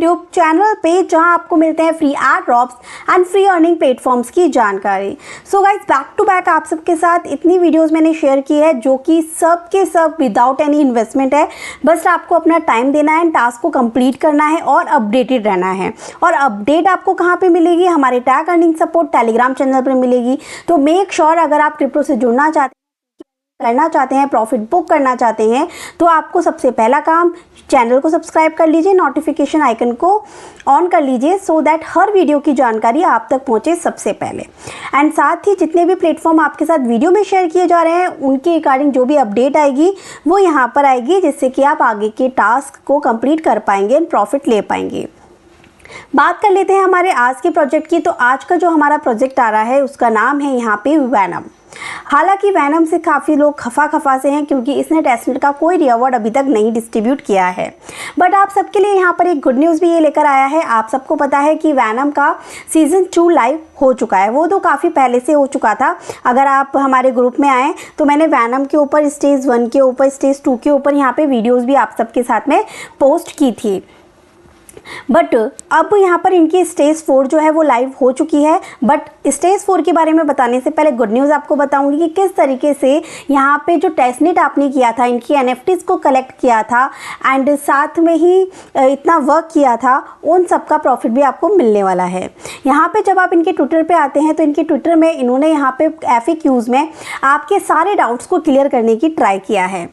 YouTube channel पे, जहां आपको मिलते हैं free ad drops and free earning platforms की जानकारी। So guys, back to back आप सबके साथ इतनी वीडियोस मैंने शेयर की है जो कि सब के सब विदाउट एनी इन्वेस्टमेंट है। बस आपको अपना टाइम देना है, टास्क को कंप्लीट करना है और अपडेटेड रहना है। और अपडेट आपको कहाँ पे मिलेगी? हमारे tag earning support Telegram channel पर मिलेगी। तो मेक श्योर अगर आप क्रिप्टो से जुड़ना करना चाहते हैं, प्रॉफिट बुक करना चाहते हैं, तो आपको सबसे पहला काम चैनल को सब्सक्राइब कर लीजिए, नोटिफिकेशन आइकन को ऑन कर लीजिए सो दैट हर वीडियो की जानकारी आप तक पहुंचे सबसे पहले। एंड साथ ही जितने भी प्लेटफॉर्म आपके साथ वीडियो में शेयर किए जा रहे हैं उनके रिगार्डिंग जो भी अपडेट आएगी वो यहाँ पर आएगी, जिससे कि आप आगे के टास्क को कंप्लीट कर पाएंगे एंड प्रॉफिट ले पाएंगे। बात कर लेते हैं हमारे आज के प्रोजेक्ट की। तो आज का जो हमारा प्रोजेक्ट आ रहा है उसका नाम है यहाँ पे वैनम। हालांकि वैनम से काफ़ी लोग खफा से हैं क्योंकि इसने टेस्टनेट का कोई रिवॉर्ड अभी तक नहीं डिस्ट्रीब्यूट किया है। बट आप सबके लिए यहाँ पर एक गुड न्यूज़ भी ये लेकर आया है। आप सबको पता है कि वैनम का सीज़न 2 लाइव हो चुका है। वो तो काफ़ी पहले से हो चुका था। अगर आप हमारे ग्रुप में आएँ तो मैंने वैनम के ऊपर स्टेज 1 के ऊपर, स्टेज 2 के ऊपर यहाँ पर वीडियोज़ भी आप सबके साथ में पोस्ट की थी। बट अब यहाँ पर इनकी स्टेज 4 जो है वो लाइव हो चुकी है। बट स्टेज 4 के बारे में बताने से पहले गुड न्यूज़ आपको बताऊंगी कि किस तरीके से यहाँ पे जो टेस्टनेट आपने किया था, इनकी NFTs को कलेक्ट किया था एंड साथ में ही इतना वर्क किया था, उन सब का प्रॉफिट भी आपको मिलने वाला है। यहाँ पे जब आप इनके ट्विटर पे आते हैं तो इनके ट्विटर में इन्होंने यहाँ पे FAQs में आपके सारे डाउट्स को क्लियर करने की ट्राई किया है।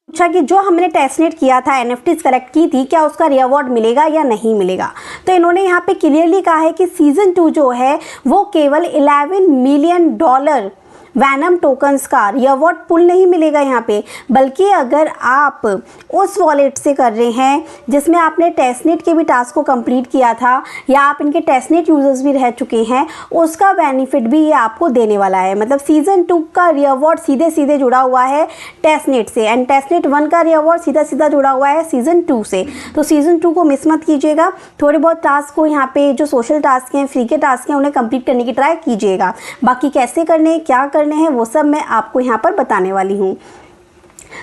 पूछा कि जो हमने टेस्टनेट किया था, NFTs कलेक्ट की थी, क्या उसका रिवॉर्ड मिलेगा या नहीं मिलेगा। तो इन्होंने यहाँ पे क्लियरली कहा है कि सीज़न 2 जो है वो केवल $11 मिलियन वैनम टोकन्स का रिवॉर्ड पुल नहीं मिलेगा यहाँ पे, बल्कि अगर आप उस वॉलेट से कर रहे हैं जिसमें आपने टेस्टनेट के भी टास्क को कंप्लीट किया था या आप इनके टेस्टनेट यूजर्स भी रह चुके हैं, उसका बेनिफिट भी ये आपको देने वाला है। मतलब सीज़न 2 का रिवॉर्ड सीधे सीधे जुड़ा हुआ है टेस्टनेट से एंड टेस्टनेट 1 का रिवॉर्ड सीधा सीधा जुड़ा हुआ है सीज़न 2 से। तो सीज़न 2 को मिस मत कीजिएगा। थोड़े बहुत टास्क को यहाँ पे जो सोशल टास्क हैं, फ्री के टास्क हैं, उन्हें कंप्लीट करने की ट्राई कीजिएगा। बाकी कैसे करने, क्या करने हैं, वो सब मैं आपको यहाँ पर बताने वाली हूँ।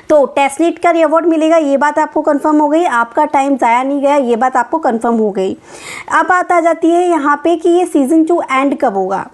तो टेस्टनेट का रिवॉर्ड मिलेगा, ये बात आपको कंफर्म हो गई। आपका टाइम ज़ाया नहीं गया, ये बात आपको कंफर्म हो गई। अब बात आ जाती है यहाँ पे कि ये सीज़न 2 एंड कब होगा।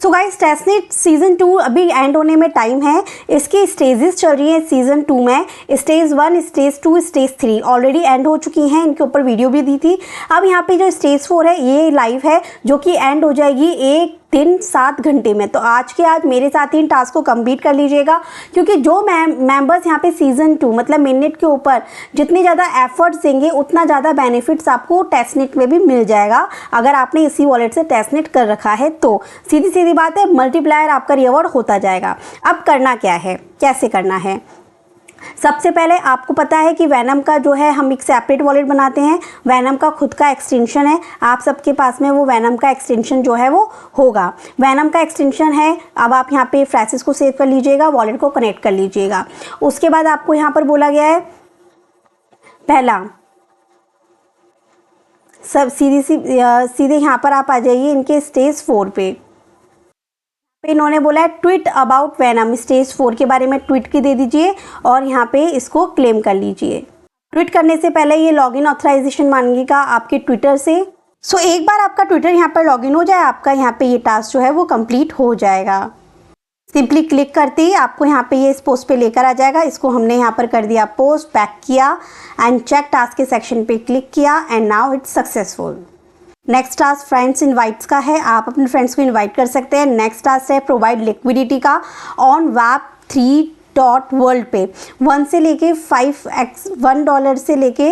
सो गाइस, टेस्टनेट सीज़न 2 अभी एंड होने में टाइम है। इसकी स्टेजेस चल रही हैं सीज़न 2 में। Stage 1, stage 2, stage 3 already and हो चुकी हैं। इनके ऊपर वीडियो भी दी थी। अब यहाँ पे जो स्टेज 4 है ये लाइव है, जो कि एंड हो जाएगी 1 दिन 7 घंटे में। तो आज के आज मेरे साथ इन टास्क को कंप्लीट कर लीजिएगा, क्योंकि जो मेंबर्स यहाँ पे सीज़न 2 मतलब मिनट के ऊपर जितने ज़्यादा एफर्ट्स देंगे उतना ज़्यादा बेनिफिट्स आपको टेस्टनेट में भी मिल जाएगा। अगर आपने इसी वॉलेट से टेस्टनेट कर रखा है तो सीधी सीधी बात है, मल्टीप्लायर आपका रिवॉर्ड होता जाएगा। अब करना क्या है, कैसे करना है? सबसे पहले आपको पता है कि वैनम का जो है हम एक सेपरेट वॉलेट बनाते हैं। वैनम का खुद का एक्सटेंशन है, आप सबके पास में वो वैनम का एक्सटेंशन जो है वो होगा। वैनम का एक्सटेंशन है। अब आप यहाँ पे फ्रेसेस को सेव कर लीजिएगा, वॉलेट को कनेक्ट कर लीजिएगा। उसके बाद आपको यहाँ पर बोला गया है पहला सब सीधे यहाँ पर आप आ जाइए इनके स्टेज 4 पे। इन्होंने बोला है ट्वीट अबाउट वैनम, स्टेज 4 के बारे में ट्वीट की दे दीजिए और यहाँ पे इसको क्लेम कर लीजिए। ट्वीट करने से पहले ये लॉगिन ऑथराइजेशन मांगेगा आपके ट्विटर से। सो एक बार आपका ट्विटर यहाँ पर लॉगिन हो जाए, आपका यहाँ पे ये टास्क जो है वो कंप्लीट हो जाएगा। सिंपली क्लिक करते ही आपको यहाँ पे ये इस पोस्ट पे लेकर आ जाएगा। इसको हमने यहाँ पर कर दिया पोस्ट, बैक किया एंड चेक टास्क के सेक्शन पे क्लिक किया and now it's successful. Next task friends invites का है, आप अपने फ्रेंड्स को इनवाइट कर सकते हैं। नेक्स्ट टास्क है प्रोवाइड लिक्विडिटी का ऑन web3.world पे 1 से लेके 5x $1 से लेके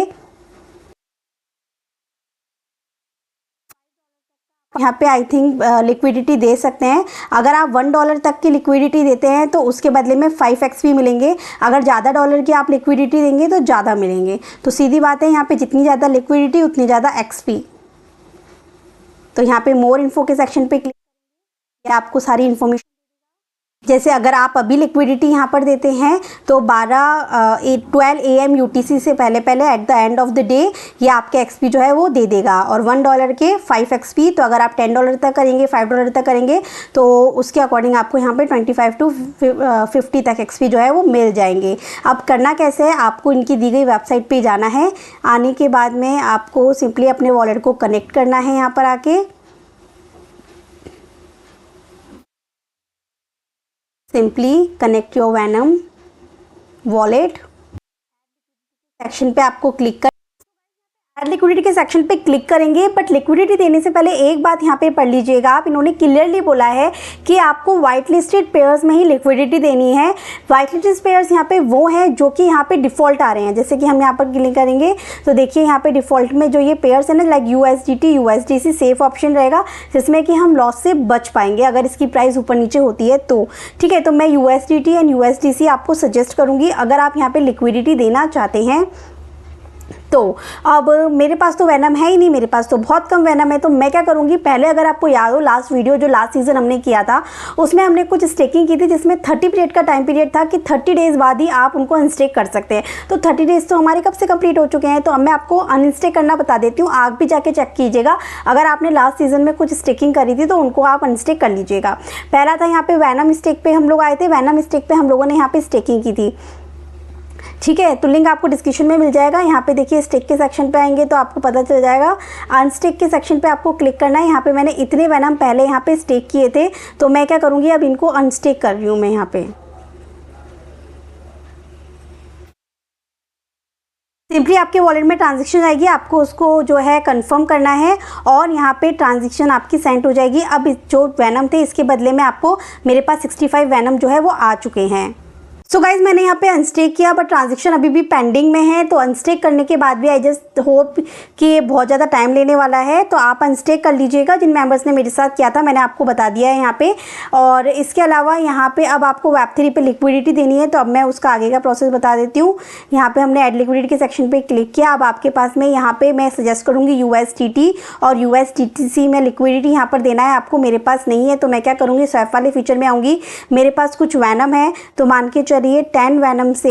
यहाँ पे आई थिंक लिक्विडिटी दे सकते हैं। अगर आप $1 तक की लिक्विडिटी देते हैं तो उसके बदले में 5x भी मिलेंगे। अगर ज़्यादा डॉलर की आप लिक्विडिटी देंगे तो ज़्यादा मिलेंगे। तो सीधी बात है, यहाँ पे जितनी ज़्यादा लिक्विडिटी उतनी ज़्यादा XP। तो यहाँ पे मोर इन्फो के सेक्शन पे क्लिक आपको सारी इन्फॉर्मेशन जैसे अगर आप अभी लिक्विडिटी यहाँ पर देते हैं तो 12 AM UTC से पहले at the end of the day ये आपके एक्सपी जो है वो दे देगा, और $1 के 5 एक्सपी। तो अगर आप $10 तक करेंगे, $5 तक करेंगे तो उसके अकॉर्डिंग आपको यहाँ पे 25 to 50 तक एक्सपी जो है वो मिल जाएंगे। अब करना कैसे है, आपको इनकी दी गई वेबसाइट पे जाना है। आने के बाद में आपको सिंपली अपने वॉलेट को कनेक्ट करना है। यहाँ पर आके simply connect your venom wallet section पे आपको क्लिक कर लिक्विडिटी के सेक्शन पे क्लिक करेंगे। बट लिक्विडिटी देने से पहले एक बात यहाँ पे पढ़ लीजिएगा आप, इन्होंने क्लियरली बोला है कि आपको वाइट लिस्टेड पेयर्स में ही लिक्विडिटी देनी है। वाइट लिस्टेड पेयर्स यहाँ पे वो हैं जो कि यहाँ पे डिफ़ॉल्ट आ रहे हैं। जैसे कि हम यहाँ पर क्लिक करेंगे तो देखिए यहाँ पे डिफ़ॉल्ट में जो ये पेयर्स है ना, like USDT USDC safe option रहेगा, जिसमें कि हम लॉस से बच पाएंगे अगर इसकी प्राइस ऊपर नीचे होती है तो। ठीक है, तो मैं USDT एंड USDC आपको सजेस्ट करूँगी अगर आप यहाँ पर लिक्विडिटी देना चाहते हैं तो। अब मेरे पास तो वेनम है ही नहीं, मेरे पास तो बहुत कम वेनम है। तो मैं क्या करूँगी, पहले अगर आपको याद हो लास्ट वीडियो जो लास्ट सीज़न हमने किया था उसमें हमने कुछ स्टेकिंग की थी जिसमें 30 पीरियड का टाइम पीरियड था कि 30 डेज़ बाद ही आप उनको अनस्टेक कर सकते हैं। तो 30 डेज़ तो हमारे कब से कंप्लीट हो चुके हैं। तो अब मैं आपको अनस्टेक करना बता देती हूँ, आप भी जाके चेक कीजिएगा। अगर आपने लास्ट सीज़न में कुछ स्टेकिंग करी थी तो उनको आप अनस्टेक कर लीजिएगा। पहला था यहाँ पे वेनम स्टेक पे हम लोग आए थे, वेनम स्टेक पे हम लोगों ने यहाँ पे स्टेकिंग की थी। ठीक है, तो लिंक आपको डिस्क्रिप्शन में मिल जाएगा। यहाँ पे देखिए स्टेक के सेक्शन पे आएंगे तो आपको पता चल जाएगा। अनस्टेक के सेक्शन पे आपको क्लिक करना है। यहाँ पे मैंने इतने वेनम पहले यहाँ पे स्टेक किए थे, तो मैं क्या करूँगी अब इनको अनस्टेक कर रही हूँ मैं यहाँ पे। सिंपली आपके वॉलेट में ट्रांजेक्शन आएगी, आपको उसको जो है कंफर्म करना है और यहाँ पे ट्रांजेक्शन आपकी सेंड हो जाएगी। अब जो वेनम थे इसके बदले में आपको मेरे पास 65 वेनम जो है वो आ चुके हैं। सो गाइज मैंने यहाँ पे अनस्टेक किया बट ट्रांजेक्शन अभी भी पेंडिंग में है। तो अनस्टेक करने के बाद भी आई जस्ट होप कि ये बहुत ज़्यादा टाइम लेने वाला है, तो आप अनस्टेक कर लीजिएगा। जिन मेंबर्स ने मेरे साथ किया था मैंने आपको बता दिया है यहाँ पे। और इसके अलावा यहाँ पे अब आपको Web3 पे लिक्विडिटी देनी है, तो अब मैं उसका आगे का प्रोसेस बता देती हूँ। यहाँ पे हमने ऐड लिक्विडिटी के सेक्शन पे क्लिक किया। अब आपके पास में यहाँ पे मैं सजेस्ट करूँगी USDT और USDC में लिक्विडिटी यहाँ पर देना है आपको। मेरे पास नहीं है तो मैं क्या करूँगी, स्वैप वाले फीचर में आऊँगी। मेरे पास कुछ वेनम है तो मान के चलिए 10 वेनम से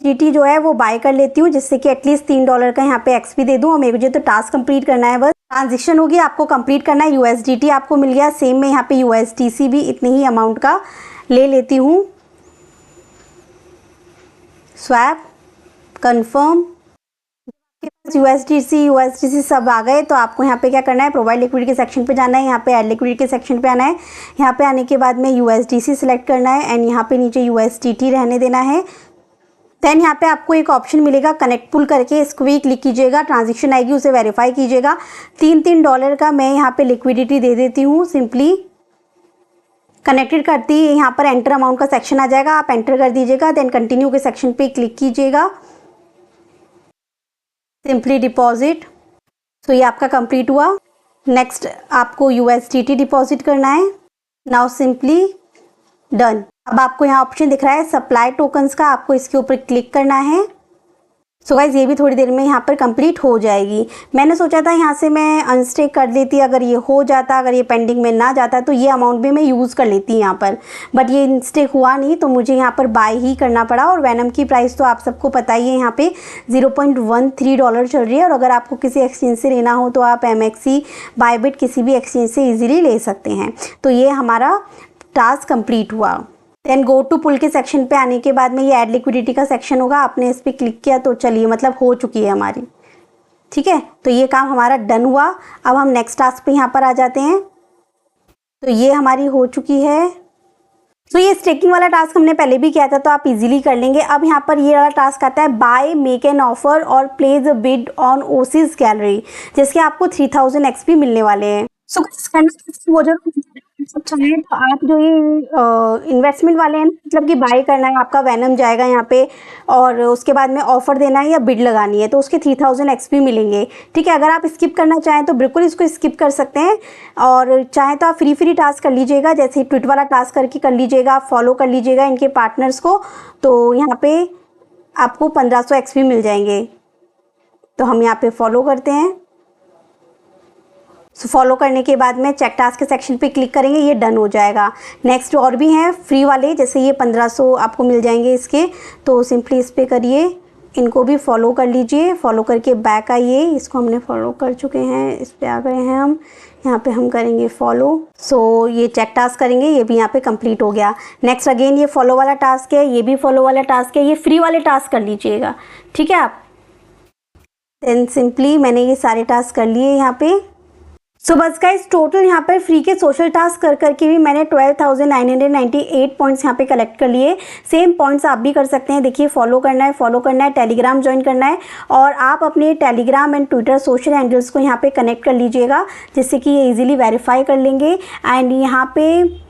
GT जो है वो बाय कर लेती हूँ, जिससे कि एटलीस्ट $3 का यहाँ पे एक्सपी दे दूँ। और मुझे तो टास्क कंप्लीट करना है, बस ट्रांजेक्शन होगी आपको कंप्लीट करना है। USDT आपको मिल गया, सेम में यहाँ पे USDC भी इतनी ही अमाउंट का ले लेती हूँ। स्वैप कंफर्म, USDC सब आ गए। तो आपको यहाँ पे क्या करना है, प्रोवाइड लिक्विडिटी के सेक्शन पे जाना है। यहाँ पे ऐड लिक्विडिटी के सेक्शन पे आना है। यहाँ पे आने के बाद में USDC सिलेक्ट करना है एंड यहाँ पे नीचे USDT रहने देना है। देन यहाँ पे आपको एक ऑप्शन मिलेगा कनेक्ट पुल करके, इसको भी क्लिक कीजिएगा। ट्रांजेक्शन आएगी उसे वेरीफाई कीजिएगा। $3 का मैं यहाँ पे लिक्विडिटी दे देती हूँ। सिंपली कनेक्टेड करती यहाँ पर एंटर अमाउंट का सेक्शन आ जाएगा, आप एंटर कर दीजिएगा। देन कंटिन्यू के सेक्शन पे क्लिक कीजिएगा, सिंपली डिपॉजिट। तो ये आपका कंप्लीट हुआ। नेक्स्ट आपको USDT डिपॉजिट करना है। Now simply done. अब आपको यहाँ ऑप्शन दिख रहा है सप्लाई टोकन्स का, आपको इसके ऊपर क्लिक करना है। सो गाइज ये भी थोड़ी देर में यहाँ पर कंप्लीट हो जाएगी। मैंने सोचा था यहाँ से मैं अनस्टेक कर लेती, अगर ये हो जाता, अगर ये पेंडिंग में ना जाता तो ये अमाउंट भी मैं यूज़ कर लेती यहाँ पर, बट ये अनस्टेक हुआ नहीं तो मुझे यहाँ पर बाय ही करना पड़ा। और वेनम की प्राइस तो आप सबको पता ही है, यहाँ पे $0.13 चल रही है। और अगर आपको किसी एक्सचेंज से लेना हो तो आप MXC, बायबिट किसी भी एक्सचेंज से ईजिली ले सकते हैं। तो ये हमारा टास्क कंप्लीट हुआ। देन गो टू पुल के सेक्शन पे आने के बाद में ये ऐड लिक्विडिटी का सेक्शन होगा, आपने इस पर क्लिक किया तो चलिए मतलब हो चुकी है हमारी। ठीक है, तो ये काम हमारा डन हुआ। अब हम नेक्स्ट टास्क पे यहाँ पर आ जाते हैं। तो ये हमारी हो चुकी है। तो ये स्टेकिंग वाला टास्क हमने पहले भी किया था तो आप इजीली कर लेंगे। अब यहाँ पर ये वाला टास्क आता है बाय मेक एन ऑफर और place a bid on Oasis gallery, जिसके आपको 3000 XP मिलने वाले हैं। सो वो जो चाहें तो आप जो ये इन्वेस्टमेंट वाले हैं, मतलब कि बाय करना है, आपका वेनम जाएगा यहाँ पे और उसके बाद में ऑफर देना है या बिड लगानी है तो उसके 3000 XP मिलेंगे। ठीक है, अगर आप स्किप करना चाहें तो बिल्कुल इसको स्किप कर सकते हैं, और चाहें तो आप फ्री टास्क कर लीजिएगा, जैसे ट्विट वाला टास्क करके कर लीजिएगा, फॉलो कर लीजिएगा इनके पार्टनर्स को, तो यहाँ पे आपको 1500 XP मिल जाएंगे। तो हम यहाँ पे फॉलो करते हैं। फॉलो करने के बाद में चेक टास्क के सेक्शन पे क्लिक करेंगे, ये डन हो जाएगा। नेक्स्ट और भी हैं फ्री वाले, जैसे ये 1500 आपको मिल जाएंगे इसके, तो सिंपली इस पर करिए, इनको भी फॉलो कर लीजिए। फॉलो करके बैक आइए, इसको हमने फॉलो कर चुके हैं, इस पर आ गए हैं हम, यहाँ पे हम करेंगे फॉलो। सो ये चेक टास्क करेंगे, ये भी यहाँ पे कंप्लीट हो गया। नेक्स्ट अगेन ये फॉलो वाला टास्क है, ये भी फॉलो वाला टास्क है, ये फ्री वाले टास्क कर लीजिएगा, ठीक है आप। देन सिंपली मैंने ये सारे टास्क कर लिए यहाँ पे। सो बस गाइस टोटल यहाँ पर फ्री के सोशल टास्क कर करके भी मैंने 12,998 पॉइंट्स यहाँ पे कलेक्ट कर लिए। सेम पॉइंट्स आप भी कर सकते हैं। देखिए फॉलो करना है, टेलीग्राम ज्वाइन करना है और आप अपने Telegram and Twitter social handles को यहाँ पे कनेक्ट कर लीजिएगा, जिससे कि ये इजीली वेरीफाई कर लेंगे एंड यहाँ पे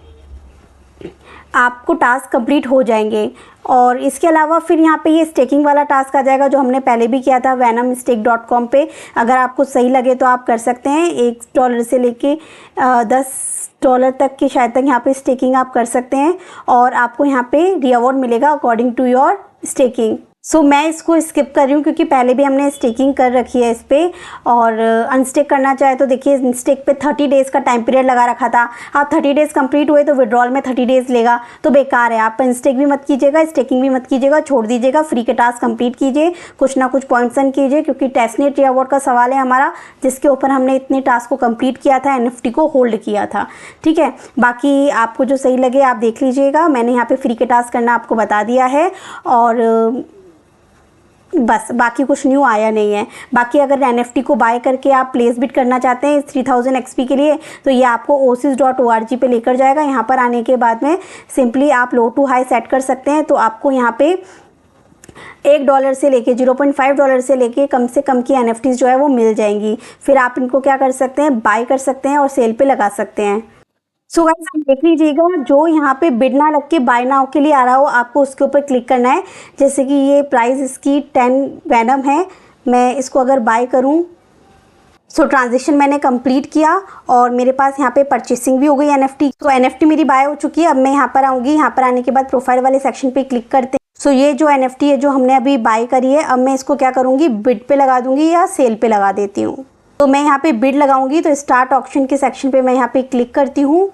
आपको टास्क कंप्लीट हो जाएंगे। और इसके अलावा फिर यहाँ पे ये स्टेकिंग वाला टास्क आ जाएगा, जो हमने पहले भी किया था venomstake.com पे। अगर आपको सही लगे तो आप कर सकते हैं। $1 से लेके $10 तक की शायद तक यहाँ पे स्टेकिंग आप कर सकते हैं और आपको यहाँ पे रिवॉर्ड मिलेगा अकॉर्डिंग टू योर स्टेकिंग। सो मैं इसको स्किप कर रही हूँ क्योंकि पहले भी हमने स्टेकिंग कर रखी है इस पर। और अनस्टेक करना चाहे तो देखिए अनस्टेक पे 30 डेज़ का टाइम पीरियड लगा रखा था। आप 30 डेज़ कंप्लीट हुए तो विड्रॉल में 30 डेज़ लेगा, तो बेकार है। आप अनस्टेक भी मत कीजिएगा, स्टेकिंग भी मत कीजिएगा, छोड़ दीजिएगा। फ्री के टास्क कंप्लीट कीजिए, कुछ ना कुछ पॉइंट्स अर्न कीजिए, क्योंकि टेस्टनेट रिवॉर्ड का सवाल है हमारा, जिसके ऊपर हमने इतने टास्क को कंप्लीट किया था, NFT को होल्ड किया था, ठीक है। बाकी आपको जो सही लगे आप देख लीजिएगा। मैंने यहाँ पे फ्री के टास्क करना आपको बता दिया है और बस, बाकी कुछ न्यू आया नहीं है। बाकी अगर NFT को बाय करके आप प्लेस बिट करना चाहते हैं 3000 XP के लिए, तो ये आपको osis.org पे लेकर जाएगा। यहाँ पर आने के बाद में सिंपली आप लो टू हाई सेट कर सकते हैं, तो आपको यहाँ पे $1 से लेके $0.5 से लेके कम से कम की NFTs जो है वो मिल जाएंगी। फिर आप इनको क्या कर सकते हैं, बाय कर सकते हैं और सेल पे लगा सकते हैं। सो गाइस आप देख लीजिएगा, जो यहाँ पे बिड ना लग के बाय नाउ के लिए आ रहा हो, आपको उसके ऊपर क्लिक करना है। जैसे कि ये प्राइस इसकी 10 वेनम है, मैं इसको अगर बाय करूँ, सो ट्रांजेक्शन मैंने कंप्लीट किया और मेरे पास यहाँ पे परचेसिंग भी हो गई NFT। तो NFT मेरी बाय हो चुकी है। अब मैं यहाँ पर आऊँगी, यहाँ पर आने के बाद प्रोफाइल वाले सेक्शन पे क्लिक करते हैं। सो ये जो NFT है जो हमने अभी बाय करी है, अब मैं इसको क्या करूँगी, बिड पे लगा दूँगी या सेल पे लगा देती हूँ। तो मैं यहाँ पे बिड लगाऊंगी, तो स्टार्ट ऑक्शन के सेक्शन पे मैं यहाँ पे क्लिक करती हूँ।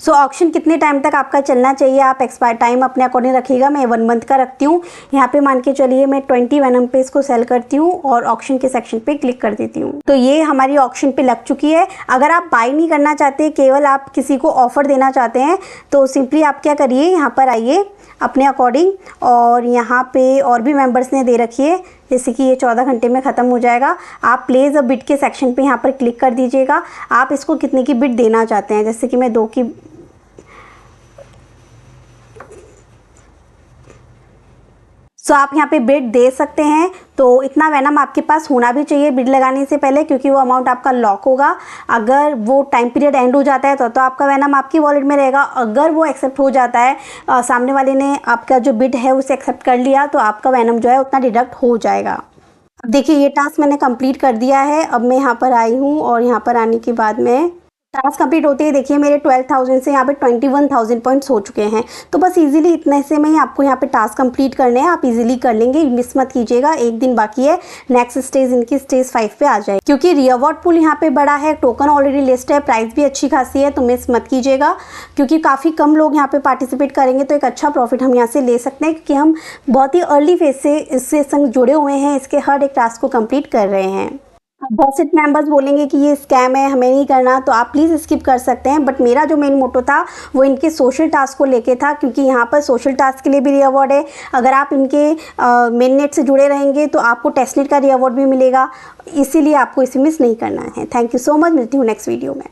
सो ऑक्शन कितने टाइम तक आपका चलना चाहिए, आप एक्सपायर टाइम अपने अकॉर्डिंग रखिएगा। मैं 1 मंथ का रखती हूँ। यहाँ पे मान के चलिए मैं 20 वेनम पे इसको सेल करती हूँ और ऑक्शन के सेक्शन पे क्लिक कर देती हूँ। तो ये हमारी ऑक्शन पे लग चुकी है। अगर आप बाय नहीं करना चाहते, केवल आप किसी को ऑफर देना चाहते हैं, तो सिंपली आप क्या करिए, यहाँ पर आइए अपने अकॉर्डिंग, और यहाँ पे और भी मेंबर्स ने दे रखी है, जैसे कि ये 14 घंटे में ख़त्म हो जाएगा। आप प्लेस अ बिड के सेक्शन पे यहाँ पर क्लिक कर दीजिएगा। आप इसको कितने की बिड देना चाहते हैं, जैसे कि मैं 2 की, सो आप यहाँ पे बिड दे सकते हैं। तो इतना वेनम आपके पास होना भी चाहिए बिड लगाने से पहले, क्योंकि वो अमाउंट आपका लॉक होगा। अगर वो टाइम पीरियड एंड हो जाता है तो आपका वेनम आपकी वॉलेट में रहेगा। अगर वो एक्सेप्ट हो जाता है, सामने वाले ने आपका जो बिड है उसे एक्सेप्ट कर लिया, तो आपका वेनम जो है उतना डिडक्ट हो जाएगा। अब देखिए ये टास्क मैंने कंप्लीट कर दिया है। अब मैं यहाँ पर आई हूँ और यहाँ पर आने के बाद में टास्क कंप्लीट होते ही देखिए मेरे 12,000 से यहाँ पे 21,000 पॉइंट्स हो चुके हैं। तो बस इजीली इतने से में ही आपको यहाँ पे टास्क कंप्लीट करने हैं। आप इजीली कर लेंगे, मिस मत कीजिएगा। एक दिन बाकी है, नेक्स्ट स्टेज इनकी स्टेज 5 पे आ जाए, क्योंकि रिवॉर्ड पूल यहाँ पे बड़ा है, टोकन ऑलरेडी लिस्ट है, प्राइस भी अच्छी खासी है, तो मिस मत कीजिएगा। क्योंकि काफ़ी कम लोग यहाँ पे पार्टिसिपेट करेंगे, तो एक अच्छा प्रॉफिट हम यहाँ से ले सकते हैं, क्योंकि हम बहुत ही अर्ली फेज से इससे संग जुड़े हुए हैं, इसके हर एक टास्क को कंप्लीट कर रहे हैं। बहुत से मेंबर्स बोलेंगे कि ये स्कैम है, हमें नहीं करना, तो आप प्लीज़ स्किप कर सकते हैं। बट मेरा जो मेन मोटो था वो इनके सोशल टास्क को लेके था, क्योंकि यहाँ पर सोशल टास्क के लिए भी रिवॉर्ड है। अगर आप इनके मेन नेट से जुड़े रहेंगे तो आपको टेस्टनेट का रिवॉर्ड भी मिलेगा, इसीलिए आपको इसे मिस नहीं करना है। थैंक यू सो मच, मिलती हूँ नेक्स्ट वीडियो में।